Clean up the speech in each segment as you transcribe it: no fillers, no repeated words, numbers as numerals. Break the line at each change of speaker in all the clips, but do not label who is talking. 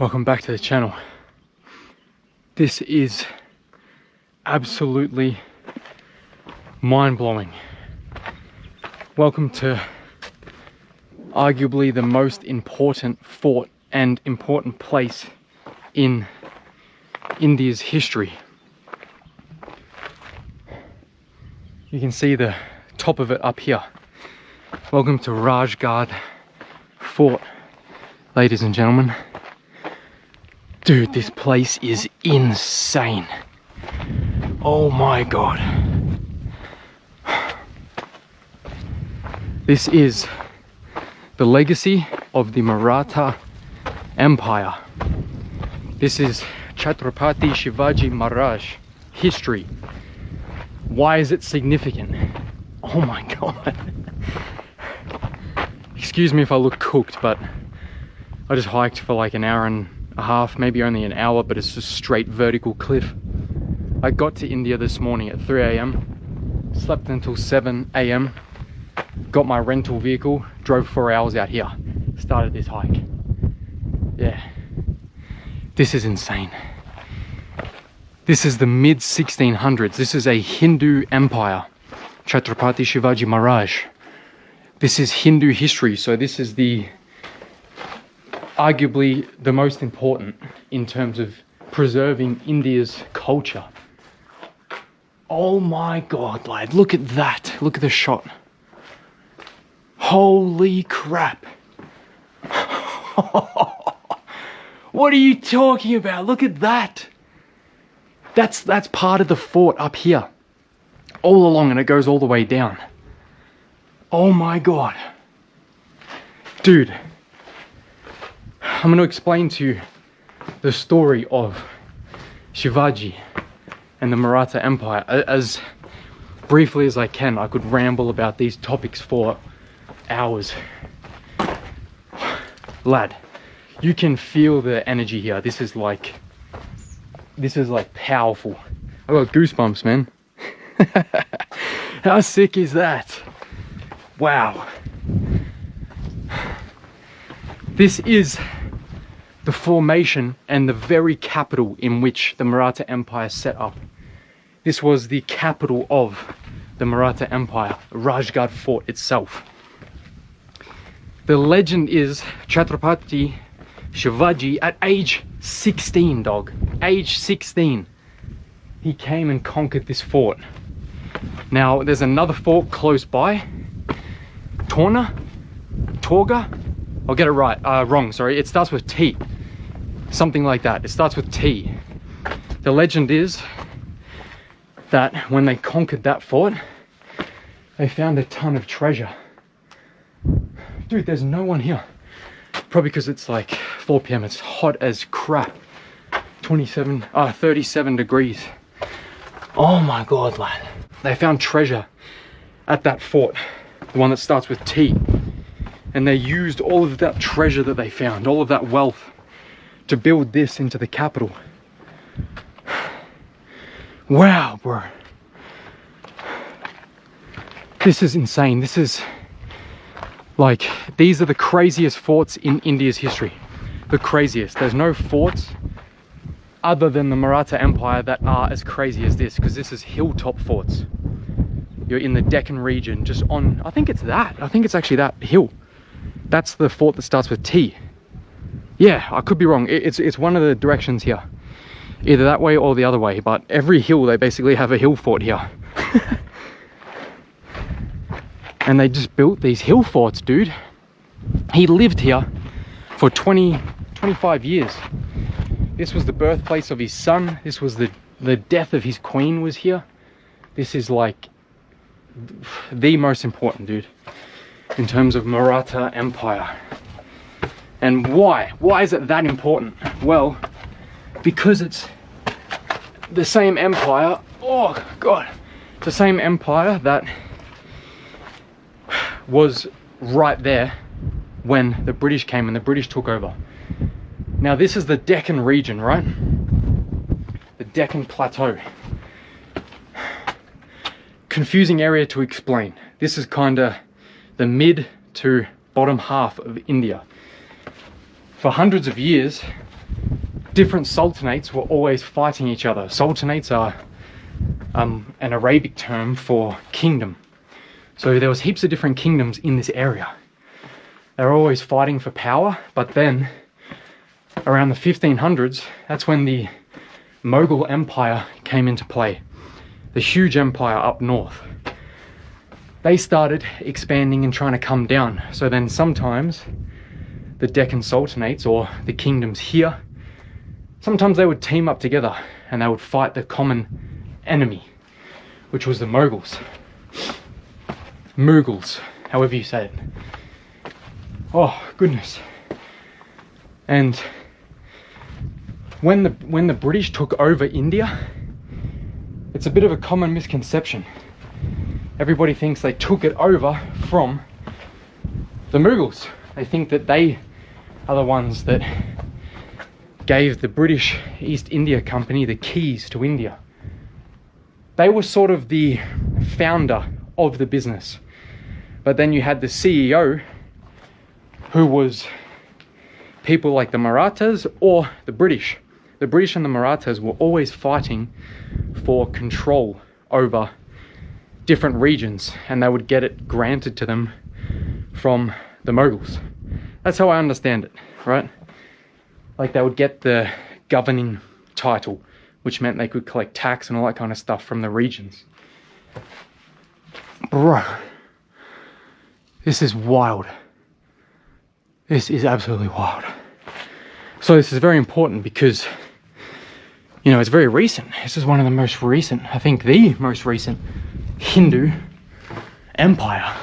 Welcome back to the channel. This is absolutely mind-blowing. Welcome to arguably the most important fort and important place in India's history. You can see the top of it up here. Welcome to Rajgarh Fort, ladies and gentlemen. Dude, this place is insane. Oh my god. This is the legacy of the Maratha Empire. This is Chhatrapati Shivaji Maharaj history. Why is it significant? Oh my god. Excuse me if I look cooked, but I just hiked for like an hour and a half, maybe only an hour, but it's just straight vertical cliff. I got to India this morning at 3 AM, slept until 7 AM, got my rental vehicle, drove 4 hours out here, started this hike. Yeah, this is insane. This is the mid 1600s. This is a Hindu empire, Chhatrapati Shivaji Maharaj. This is Hindu history, so this is arguably the most important in terms of preserving India's culture. Oh my god, lad, look at that. Look at the shot. Holy crap. What are you talking about? Look at that. That's part of the fort up here. All along, and it goes all the way down. Oh my god. Dude. I'm going to explain to you the story of Shivaji and the Maratha Empire as briefly as I can. I could ramble about these topics for hours. Lad, you can feel the energy here. This is like powerful. I got goosebumps, man. How sick is that? Wow. This is the formation and the very capital in which the Maratha Empire set up. This was the capital of the Maratha Empire, Rajgarh Fort itself. The legend is Chhatrapati Shivaji at age 16, dog. Age 16. He came and conquered this fort. Now, there's another fort close by. Torga? I'll get it right. Wrong, sorry. It starts with T. Something like that. It starts with T. The legend is that when they conquered that fort, they found a ton of treasure. Dude, there's no one here. Probably because it's like 4 PM. It's hot as crap. 37 degrees. Oh my god, lad. They found treasure at that fort. The one that starts with T. And they used all of that treasure that they found, all of that wealth, to build this into the capital. Wow, bro. This is insane. This is like, these are the craziest forts in India's history. The craziest. There's no forts other than the Maratha Empire that are as crazy as this, because this is hilltop forts. You're in the Deccan region, just on, I think it's actually that hill. That's the fort that starts with T. Yeah, I could be wrong. It's one of the directions here. Either that way or the other way, but every hill, they basically have a hill fort here. And they just built these hill forts, dude. He lived here for 25 years. This was the birthplace of his son. This was the death of his queen was here. This is like the most important, dude, in terms of Maratha Empire. And why is it that important? Well, because it's the same empire, oh god, the same empire that was right there when the British came and the British took over. Now this is the Deccan region, right? The Deccan Plateau. Confusing area to explain. This is kind of the mid to bottom half of India. For hundreds of years, different sultanates were always fighting each other. Sultanates are an Arabic term for kingdom. So there was heaps of different kingdoms in this area. They were always fighting for power, but then around the 1500s, that's when the Mughal Empire came into play. The huge empire up north. They started expanding and trying to come down. So then sometimes the Deccan Sultanates, or the kingdoms here, sometimes they would team up together and they would fight the common enemy, which was the Mughals. Mughals, however you say it. Oh goodness. And when the British took over India, it's a bit of a common misconception. Everybody thinks they took it over from the Mughals. They think that they are the ones that gave the British East India Company the keys to India. They were sort of the founder of the business. But then you had the CEO, who was people like the Marathas or the British. The British and the Marathas were always fighting for control over different regions, and they would get it granted to them from the Mughals. That's how I understand it, right? Like they would get the governing title, which meant they could collect tax and all that kind of stuff from the regions. Bro, this is wild. This is absolutely wild. So this is very important because, you know, it's very recent. This is one of the most recent, I think the most recent Hindu empire.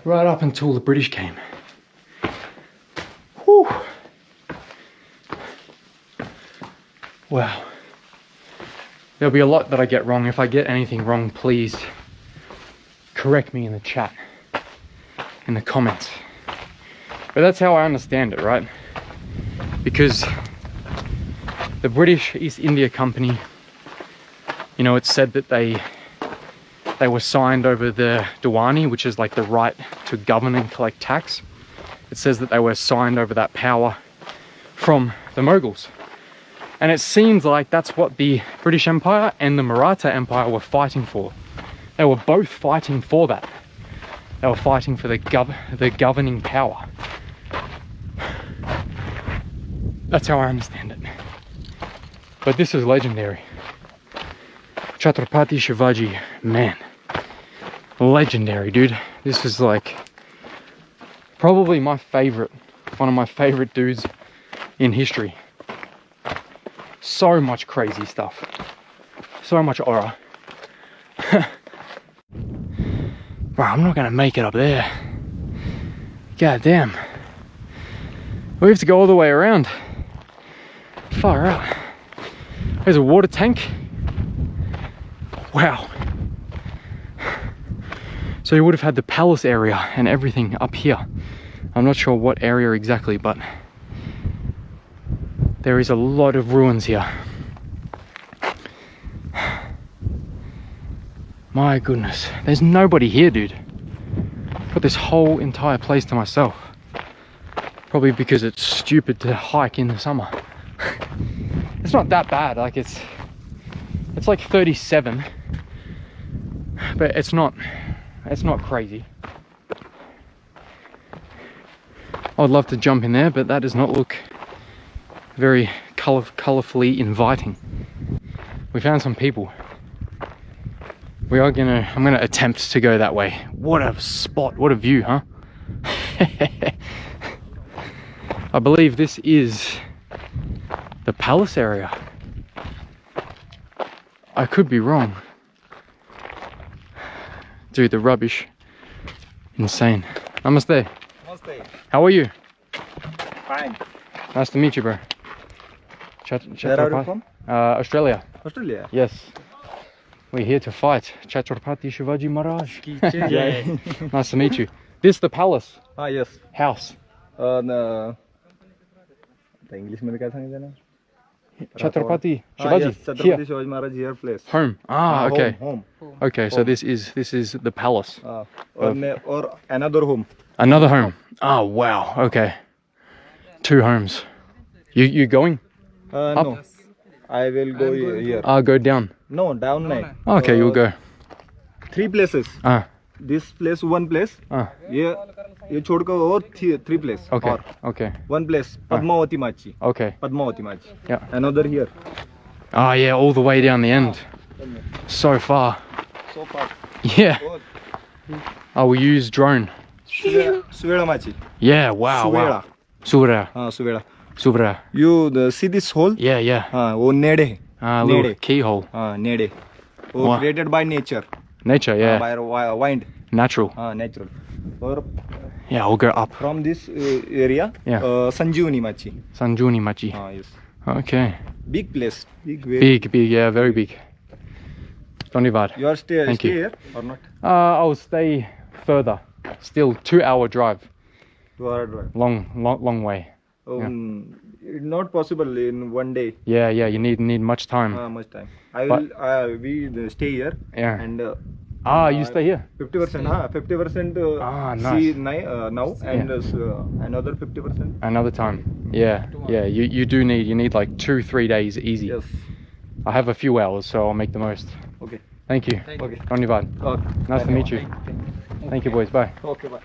Right up until the British came. Whew. Wow. There'll be a lot that I get wrong. If I get anything wrong, please correct me in the chat, in the comments. But that's how I understand it, right? Because the British East India Company, you know, it's said that they were signed over the Diwani, which is like the right to govern and collect tax. It says that they were signed over that power from the Mughals. And it seems like that's what the British Empire and the Maratha Empire were fighting for. They were both fighting for that. They were fighting for the governing power. That's how I understand it. But this is legendary. Chhatrapati Shivaji, man. Legendary, dude. This is like probably my favorite, one of my favorite dudes in history. So much crazy stuff. So much aura. Bro, I'm not gonna make it up there. God damn. We have to go all the way around. Far out. There's a water tank. Wow. So you would have had the palace area and everything up here. I'm not sure what area exactly, but there is a lot of ruins here. My goodness, there's nobody here, dude. Got this whole entire place to myself. Probably because it's stupid to hike in the summer. It's not that bad, like it's like 37, but it's not crazy. I would love to jump in there, but that does not look very colorfully inviting. We found some people. I'm gonna attempt to go that way. What a spot, what a view, huh? I believe this is the palace area. I could be wrong. Dude, the rubbish. Insane. Namaste.
Namaste.
How are you?
Fine.
Nice to meet you, bro.
Where are you from?
Australia.
Australia?
Yes. We're here to fight Chhatrapati Shivaji Maharaj.
Yeah.
Nice to meet you. This the palace?
Yes.
House.
The English मध्ये काय सांगितलं ना?
Chhatrapati Shivaji.
Yes, Chhatrapati Shivaji Maharaj here place.
Home. Okay.
Home.
Okay, so this is the palace.
Or another home.
Another home. Oh wow. Okay. 2 homes. You going?
No. I will go here.
Go down.
No, down nahi.
Okay, you'll go.
3 places. This place, 1 place. ये छोड़कर और 3 place.
Okay.
और
Okay.
1 place. Padmavati Machi.
Okay.
Padmavati Machi.
Yeah.
Another here.
Oh yeah, all the way down the end. So far.
So far.
Yeah.
Oh,
Oh, we use drone.
Suveda Machi.
Yeah. Wow. Wow.
Suveda.
Suvera.
Suveda.
Suvera.
You see this hole?
Yeah. Yeah.
वो नेड़े.
Little
Nede.
keyhole.
नेड़े. वो
Wow.
created by nature.
Nature. Yeah.
By wind.
Natural.
Natural. और
Yeah. We'll go up.
from this area.
Yeah.
Sanjeevani Machi.
Sanjuni Machi.
Yes.
Okay.
Big place. Big way.
Big. Yeah. Very big. Dhanyavad.
You are stay
Thank you.
here or not?
I'll stay further. Still 2-hour drive.
2 hour drive.
Long way.
It's not possible in 1 day.
Yeah. You need much time.
Much time. I will. We stay here.
Yeah.
And
You stay here.
50%. 50%.
Nice.
See now and another 50%.
Another time. Yeah. You need like 2-3 days easy.
Yes.
I have a few hours, so I'll make the most.
Okay.
Thank you.
Okay.
Dhanyavad.
Okay.
Nice to meet you. Thank you, boys. Bye.
Okay. Bye.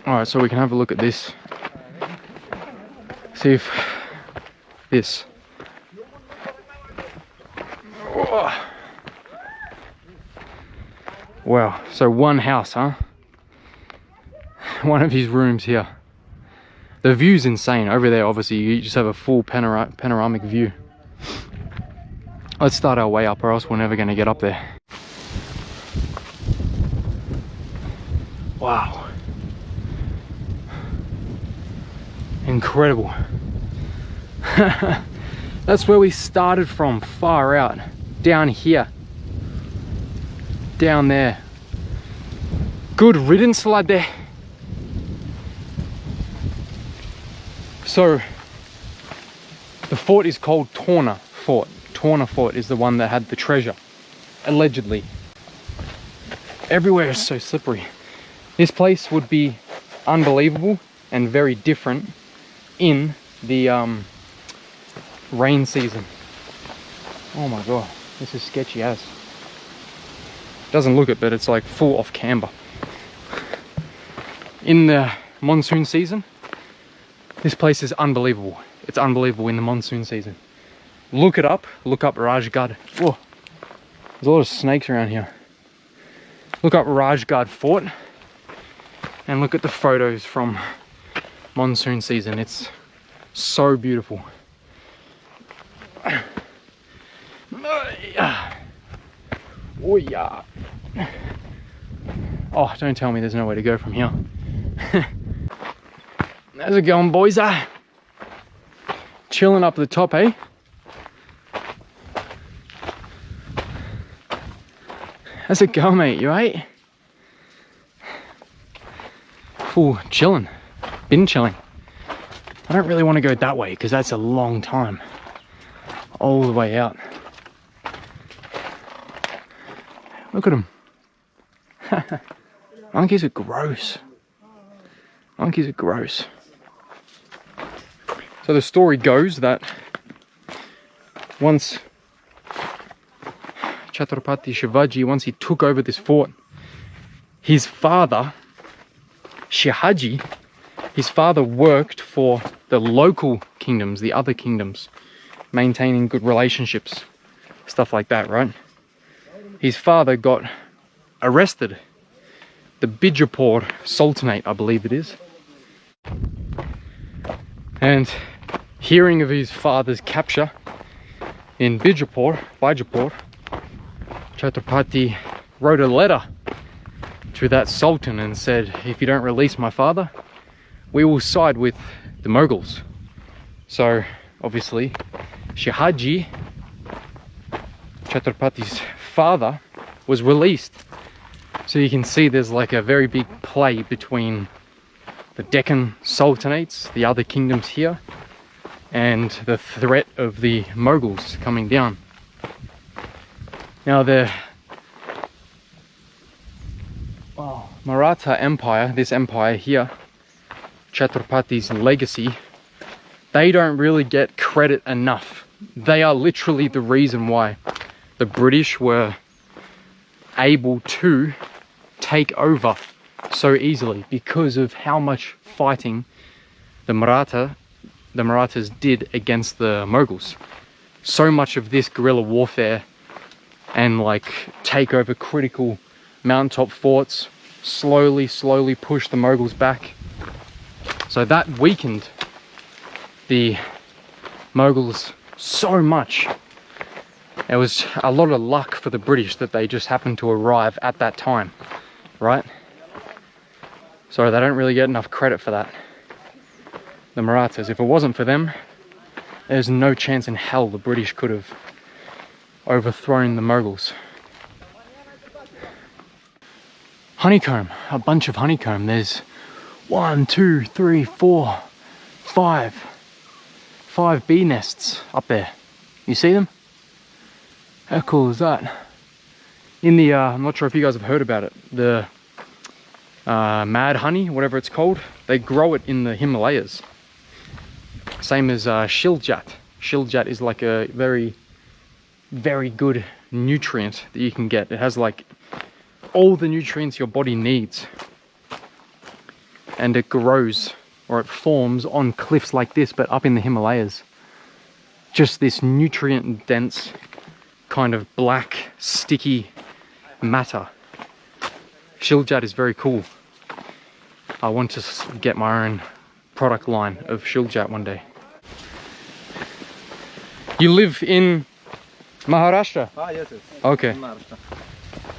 Alright, so we can have a look at this. See if this. Wow, so one house, huh? One of his rooms here. The view's insane. Over there, obviously, you just have a full panoramic view. Let's start our way up, or else we're never going to get up there. Wow. Incredible. That's where we started from, far out. Down here. Down there. Good riddance, lad. So, the fort is called Torna Fort. Torna Fort is the one that had the treasure, allegedly. Everywhere is so slippery. This place would be unbelievable and very different in the rain season. Oh my god, this is sketchy as. Doesn't look it, but it's like full of camber. In the monsoon season, this place is unbelievable. It's unbelievable in the monsoon season. Look it up. Look up Rajgarh. Whoa, there's a lot of snakes around here. Look up Rajgarh Fort and look at the photos from monsoon season. It's so beautiful. Oh yeah. Oh, don't tell me there's nowhere to go from here. How's it going, boys? Chilling up the top, eh? How's it going, mate? You right? Full chilling. Been chilling. I don't really want to go that way because that's a long time. All the way out. Look at them. Monkeys are gross. Monkeys are gross. So the story goes that once Chhatrapati Shivaji, once he took over this fort, his father, Shihaji, his father worked for the local kingdoms, the other kingdoms, maintaining good relationships, stuff like that, right? His father got arrested. The Bijapur Sultanate, I believe it is. And hearing of his father's capture in Bijapur, Chhatrapati wrote a letter to that sultan and said, if you don't release my father, we will side with the Mughals. So obviously Shihaji, Chhatrapati's father, was released. So you can see there's like a very big play between the Deccan Sultanates, the other kingdoms here, and the threat of the Mughals coming down. Now the Maratha Empire, this empire here, Chhatrapati's legacy, they don't really get credit enough. They are literally the reason why the British were able to take over so easily, because of how much fighting the Marathas did against the Mughals. So much of this guerrilla warfare and like take over critical mountaintop forts slowly push the Mughals back. So that weakened the Mughals so much. It was a lot of luck for the British that they just happened to arrive at that time, right? So they don't really get enough credit for that. The Marathas, if it wasn't for them, there's no chance in hell the British could have overthrown the Mughals. Honeycomb, a bunch of honeycomb. There's 1, 2, 3, 4, 5 bee nests up there. You see them? How cool is that? In the, I'm not sure if you guys have heard about it, the mad honey, whatever it's called, they grow it in the Himalayas. Same as Shiljat. Shiljat is like a very good nutrient that you can get. It has like all the nutrients your body needs, and it grows, or it forms on cliffs like this, but up in the Himalayas. Just this nutrient dense kind of black sticky matter. Shiljat is very cool. I want to get my own product line of Shiljat one day. You live in Maharashtra?
Ah, yes, yes.
Okay.
In Maharashtra.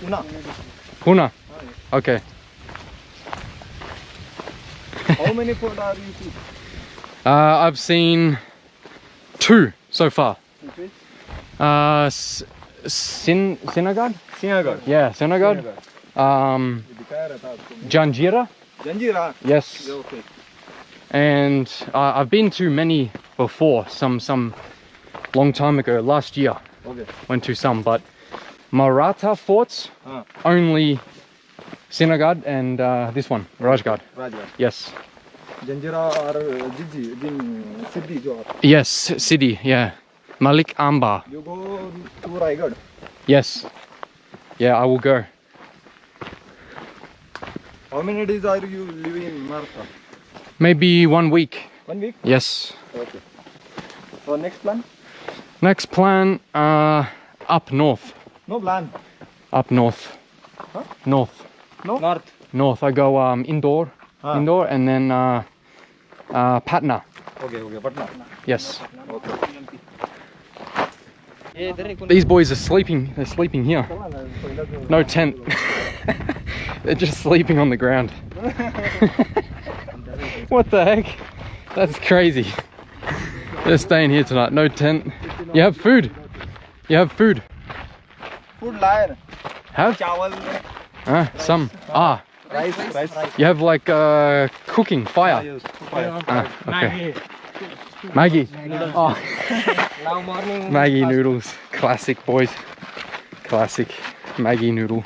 Pune.
Pune?
Ah, yes.
Okay.
How many food are you see?
I've seen 2 so far.
Okay.
Sinagad?
Sinagad.
Yeah, Sinagad. Janjira?
Janjira.
Yes.
Okay.
And I've been to many before, some long time ago, last year.
Okay.
Went to some, but Maratha forts,
Ah.
only Sinagad and this one, Rajgarh.
Rajgarh.
Yes.
Janjira or Siddhi jo.
Yes, Siddhi, yeah. Malik Amba.
You go to Raigad.
Yes. Yeah, I will go.
How many days are you living in Maharashtra?
Maybe 1 week.
1 week?
Yes.
Okay. So next plan?
Next plan, up north.
No plan.
Up north.
Huh?
North.
No? North.
North. I go Indore.
Ah.
Indore, and then Patna.
Okay, Patna.
Yes.
Okay.
These boys are sleeping. They're sleeping here. No tent. They're just sleeping on the ground. What the heck? That's crazy. They're staying here tonight. No tent. You have food. You have food.
Food lion.
Have?
Chawal.
Some.
Rice.
You have like cooking fire.
Yes. Fire.
Okay. Maggie. Oh.
Now morning.
Maggie noodles. Classic, boys. Classic Maggie noodle.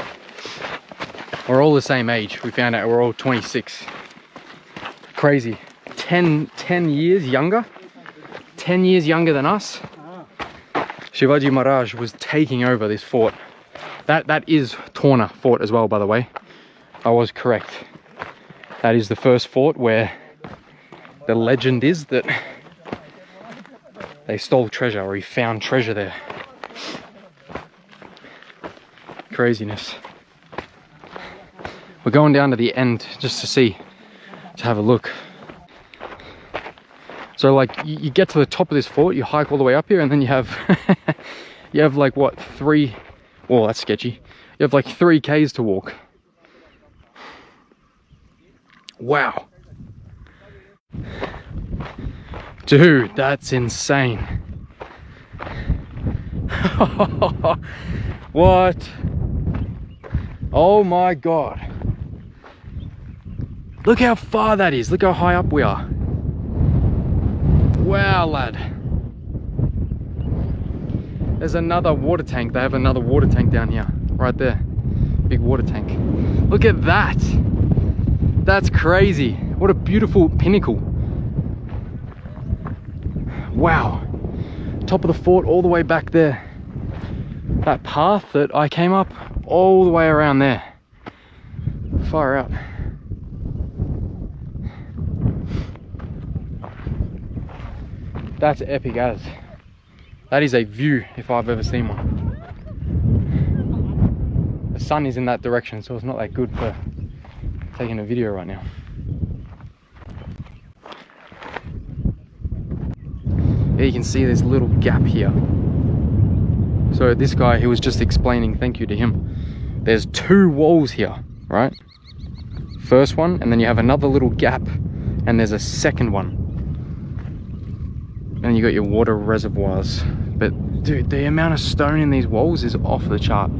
We're all the same age. We found out we're all 26. Crazy. 10 years younger. 10 years younger than us. Shivaji Maharaj was taking over this fort. That is Torna Fort as well, by the way. I was correct. That is the first fort where the legend is that they stole treasure, or he found treasure there. Craziness. We're going down to the end just to see, to have a look. So like you get to the top of this fort, you hike all the way up here, and then you have you have like what, 3, well, that's sketchy. You have like 3 Ks to walk. Wow. Dude, that's insane. What? Oh my god. Look how far that is. Look how high up we are. Wow, lad. There's another water tank. They have another water tank down here. Right there. Big water tank. Look at that. That's crazy. What a beautiful pinnacle. Wow. Top of the fort all the way back there. That path that I came up all the way around there. Far out. That's epic as. That is a view if I've ever seen one. The sun is in that direction, so it's not that good for taking a video right now. Here you can see this little gap here. So this guy, he was just explaining, thank you to him. There's 2 walls here, right? First one, and then you have another little gap, and there's a second one. And you got your water reservoirs. But dude, the amount of stone in these walls is off the chart.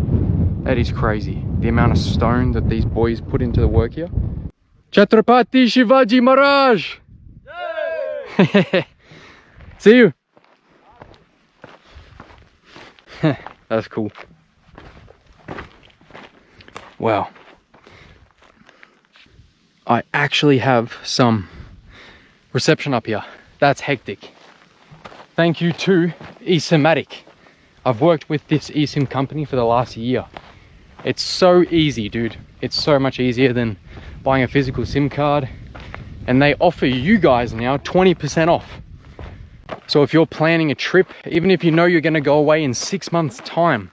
That is crazy. The amount of stone that these boys put into the work here. Chhatrapati Shivaji Maharaj! See you! That's cool. Wow. I actually have some reception up here. That's hectic. Thank you to eSIMatic. I've worked with this eSIM company for the last year. It's so easy, dude. It's so much easier than buying a physical SIM card. And they offer you guys now 20% off. So if you're planning a trip, even if you know you're gonna go away in 6 months' time,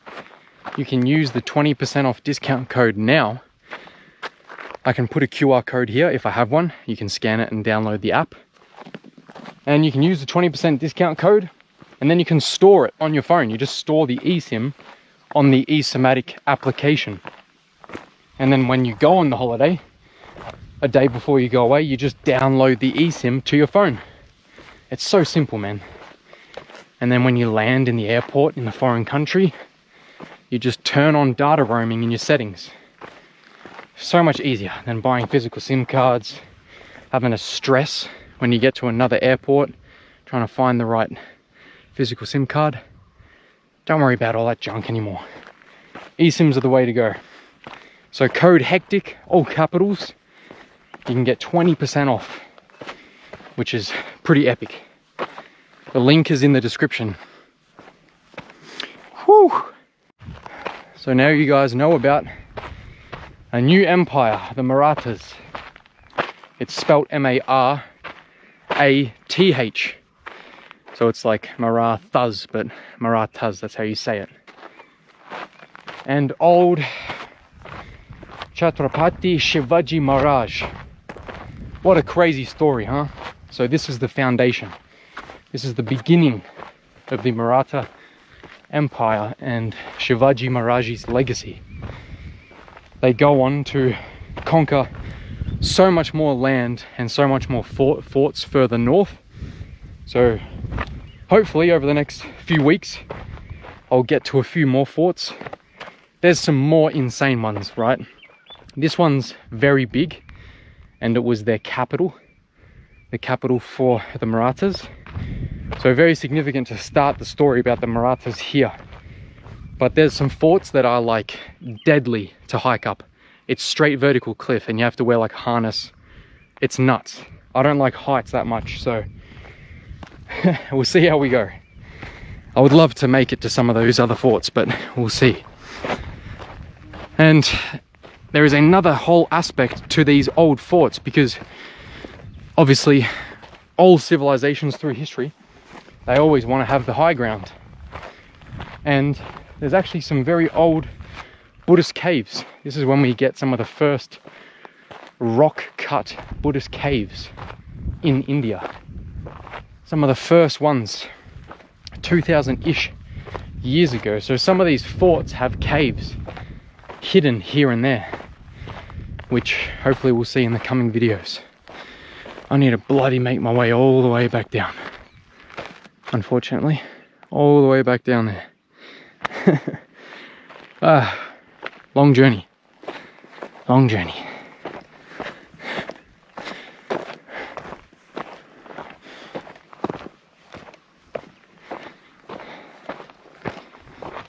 you can use the 20% off discount code now. I can put a QR code here if I have one. You can scan it and download the app. And you can use the 20% discount code, and then you can store it on your phone. You just store the eSIM on the eSIMatic application. And then when you go on the holiday, a day before you go away, you just download the eSIM to your phone. It's so simple, man. And then when you land in the airport in the foreign country, you just turn on data roaming in your settings. So much easier than buying physical SIM cards, having to stress when you get to another airport, trying to find the right physical SIM card. Don't worry about all that junk anymore. eSIMs are the way to go. So code HECTIC, all capitals, you can get 20% off, which is pretty epic. The link is in the description. Whew. So now you guys know about a new empire, the Marathas. It's spelt M-A-R-A-T-H. So it's like Marathas, but Marathas, that's how you say it. And old Chhatrapati Shivaji Maharaj. What a crazy story, huh? So this is the foundation. This is the beginning of the Maratha Empire and Shivaji Maharaj's legacy. They go on to conquer so much more land and so much more forts further north. So hopefully over the next few weeks, I'll get to a few more forts. There's some more insane ones, right? This one's very big, and it was their capital, the capital for the Marathas. So very significant to start the story about the Marathas here. But there's some forts that are like deadly to hike up. It's straight vertical cliff and you have to wear like a harness. It's nuts. I don't like heights that much, so we'll see how we go. I would love to make it to some of those other forts, but we'll see. And there is another whole aspect to these old forts, because obviously all civilizations through history, they always want to have the high ground. And there's actually some very old Buddhist caves. This is when we get some of the first rock-cut Buddhist caves in India. Some of the first ones, 2000-ish years ago. So some of these forts have caves hidden here and there, which hopefully we'll see in the coming videos. I need to bloody make my way all the way back down. Unfortunately, all the way back down there. Long journey. Long journey.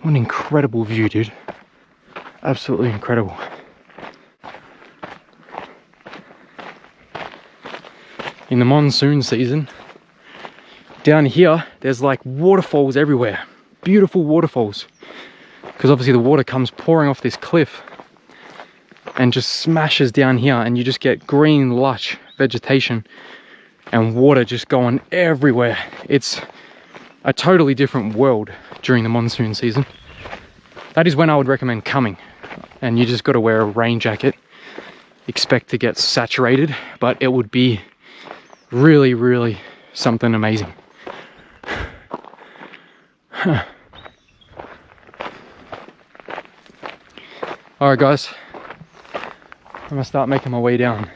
What an incredible view, dude. Absolutely incredible. in the monsoon season, down here, there's like waterfalls everywhere. Beautiful waterfalls. Because obviously the water comes pouring off this cliff and just smashes down here, and you just get green, lush vegetation and water just going everywhere. It's a totally different world during the monsoon season. That is when I would recommend coming. And you just got to wear a rain jacket. Expect to get saturated, but it would be really, really something amazing. Alright guys, I'm gonna start making my way down.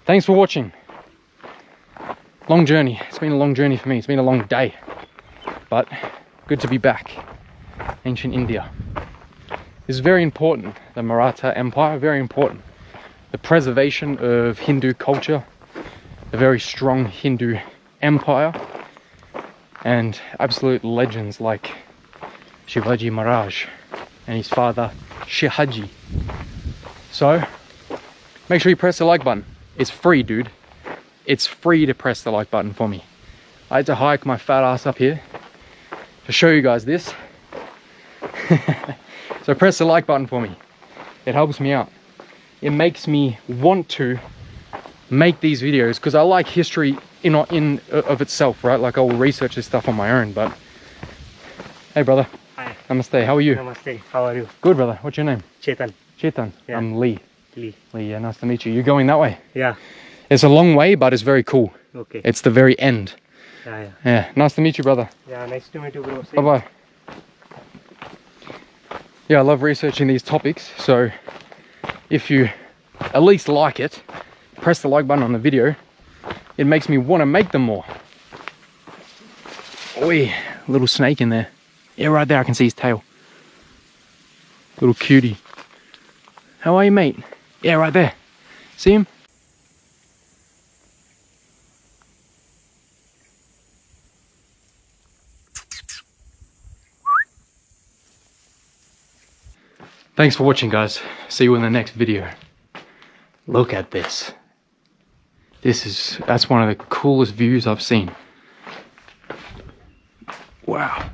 Thanks for watching. Long journey. It's been a long journey for me. It's been a long day, but good to be back. Ancient India. This is very important. The Maratha Empire, very important. The preservation of Hindu culture, a very strong Hindu empire, and absolute legends like Shivaji Maharaj and his father Shihaji. So make sure you press the like button. It's free, dude. It's free to press the like button for me. I had to hike my fat ass up here to show you guys this. So press the like button for me. It helps me out. It makes me want to make these videos because I like history in of itself, right? Like I'll research this stuff on my own. But hey brother.
Hi.
Namaste. How are you?
Namaste. How are you?
Good, brother. What's your name?
Chetan.
Chetan.
Yeah.
I'm Lee.
Lee.
Lee, yeah, nice to meet you. You're going that way?
Yeah.
It's a long way, but it's very cool.
Okay.
It's the very end.
Yeah.
Yeah, nice to meet you, brother.
Yeah. Nice to meet you, bro.
Bye-bye. Yeah, I love researching these topics, so if you at least like it, press the like button on the video. It makes me want to make them more. Oi, little snake in there. Yeah, right there, I can see his tail. Little cutie. How are you, mate? Yeah, right there. See him? Thanks for watching, guys. See you in the next video. Look at this. That's one of the coolest views I've seen. Wow.